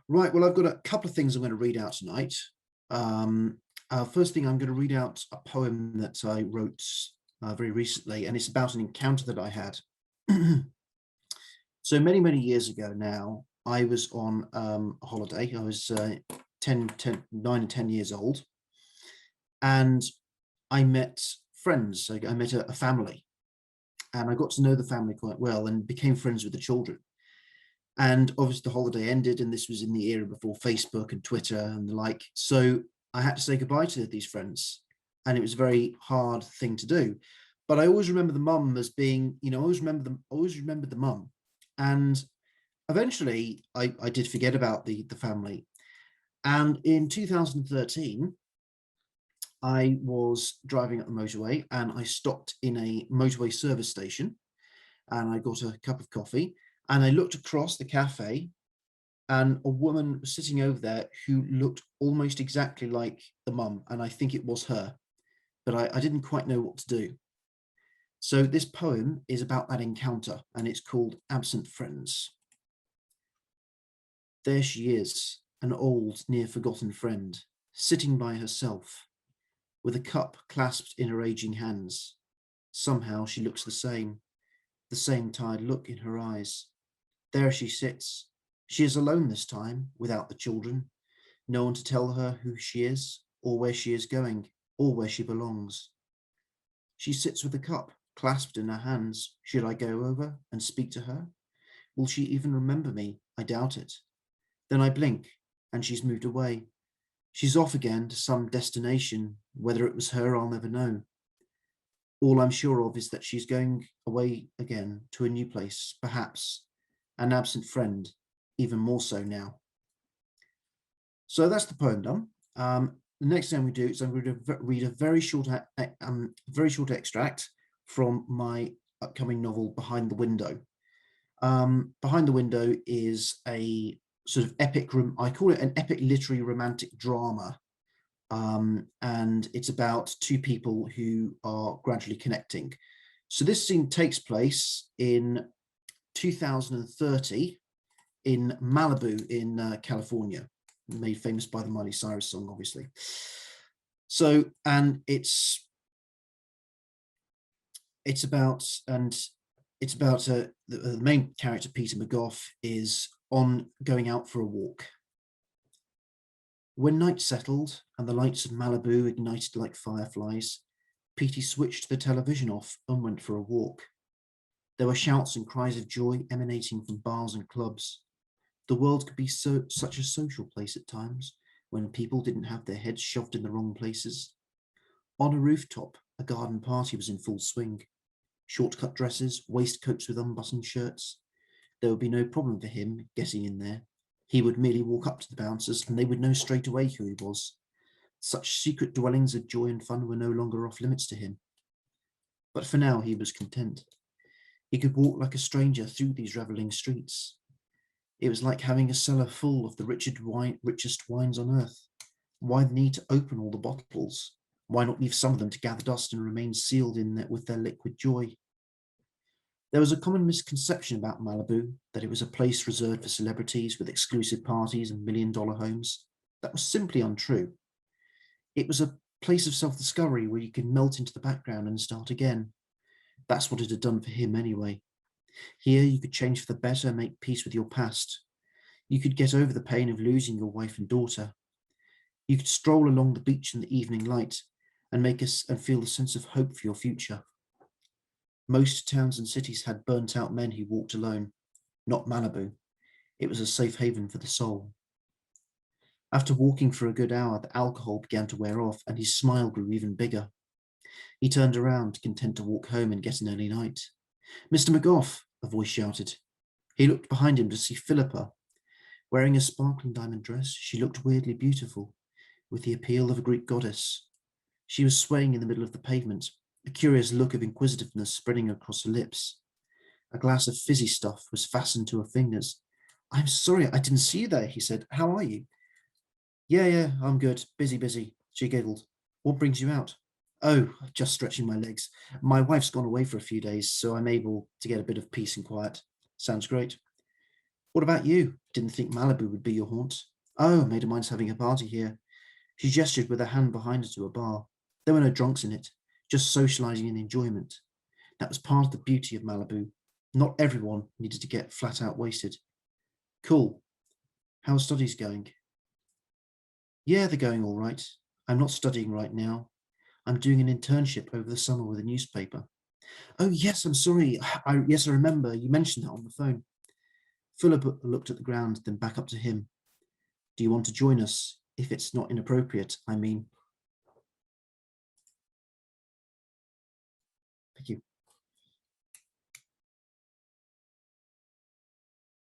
Right, well, I've got a couple of things I'm going to read out tonight. First thing, I'm going to read out a poem that I wrote very recently, and it's about an encounter that I had. So many, many years ago now, I was on a holiday. I was 9 and 10 years old, and I met friends. I met a family, and I got to know the family quite well and became friends with the children. And obviously the holiday ended, and this was in the era before Facebook and Twitter and the like. So I had to say goodbye to these friends, and it was a very hard thing to do. But I always remember the mum as being, I always remember them, always remembered the mum. And eventually I did forget about the family. And in 2013, I was driving up the motorway and I stopped in a motorway service station and I got a cup of coffee and I looked across the cafe and a woman was sitting over there who looked almost exactly like the mum. And I think it was her, but I didn't quite know what to do. So this poem is about that encounter and it's called Absent Friends. There she is, an old, near forgotten friend, sitting by herself, with a cup clasped in her aging hands. Somehow she looks the same tired look in her eyes. There she sits. She is alone this time, without the children. No one to tell her who she is, or where she is going, or where she belongs. She sits with the cup clasped in her hands. Should I go over and speak to her? Will she even remember me? I doubt it. Then I blink, and she's moved away. She's off again to some destination. Whether it was her, I'll never know. All I'm sure of is that she's going away again to a new place, perhaps an absent friend, even more so now. So that's the poem done. The next thing we do is I'm going to read a very short extract from my upcoming novel, Behind the Window. Behind the Window is a sort of epic, I call it an epic literary romantic drama. And it's about two people who are gradually connecting. So this scene takes place in 2030 in Malibu in California, made famous by the Miley Cyrus song, obviously. So, and it's about the main character, Peter McGough, is going out for a walk. When night settled and the lights of Malibu ignited like fireflies, Petey switched the television off and went for a walk. There were shouts and cries of joy emanating from bars and clubs. The world could be such a social place at times when people didn't have their heads shoved in the wrong places. On a rooftop, a garden party was in full swing. Short-cut dresses, waistcoats with unbuttoned shirts. There would be no problem for him getting in there. He would merely walk up to the bouncers and they would know straight away who he was. Such secret dwellings of joy and fun were no longer off limits to him. But for now, he was content. He could walk like a stranger through these revelling streets. It was like having a cellar full of the richest wines on earth. Why the need to open all the bottles? Why not leave some of them to gather dust and remain sealed in there with their liquid joy? There was a common misconception about Malibu, that it was a place reserved for celebrities with exclusive parties and million-dollar homes. That was simply untrue. It was a place of self-discovery where you could melt into the background and start again. That's what it had done for him anyway. Here you could change for the better, make peace with your past. You could get over the pain of losing your wife and daughter. You could stroll along the beach in the evening light and feel the sense of hope for your future. Most towns and cities had burnt out men who walked alone. Not Malibu. It was a safe haven for the soul. After walking for a good hour, the alcohol began to wear off and his smile grew even bigger. He turned around, content to walk home and get an early night. "Mr. McGough," a voice shouted. He looked behind him to see Philippa. Wearing a sparkling diamond dress, she looked weirdly beautiful, with the appeal of a Greek goddess. She was swaying in the middle of the pavement, a curious look of inquisitiveness spreading across her lips. A glass of fizzy stuff was fastened to her fingers. "I'm sorry, I didn't see you there," he said. "How are you?" Yeah, I'm good. Busy, she giggled. "What brings you out?" "Oh, just stretching my legs. My wife's gone away for a few days, so I'm able to get a bit of peace and quiet." "Sounds great." What about you? Didn't think Malibu would be your haunt. Oh, a maid of mine's having a party here. She gestured with her hand behind her to a bar. There were no drunks in it, just socializing and enjoyment. That was part of the beauty of Malibu. Not everyone needed to get flat out wasted. Cool. How are studies going? Yeah, they're going all right. I'm not studying right now. I'm doing an internship over the summer with a newspaper. Oh, yes, I'm sorry. Yes, I remember. You mentioned that on the phone. Philip looked at the ground, then back up to him. Do you want to join us? If it's not inappropriate, I mean.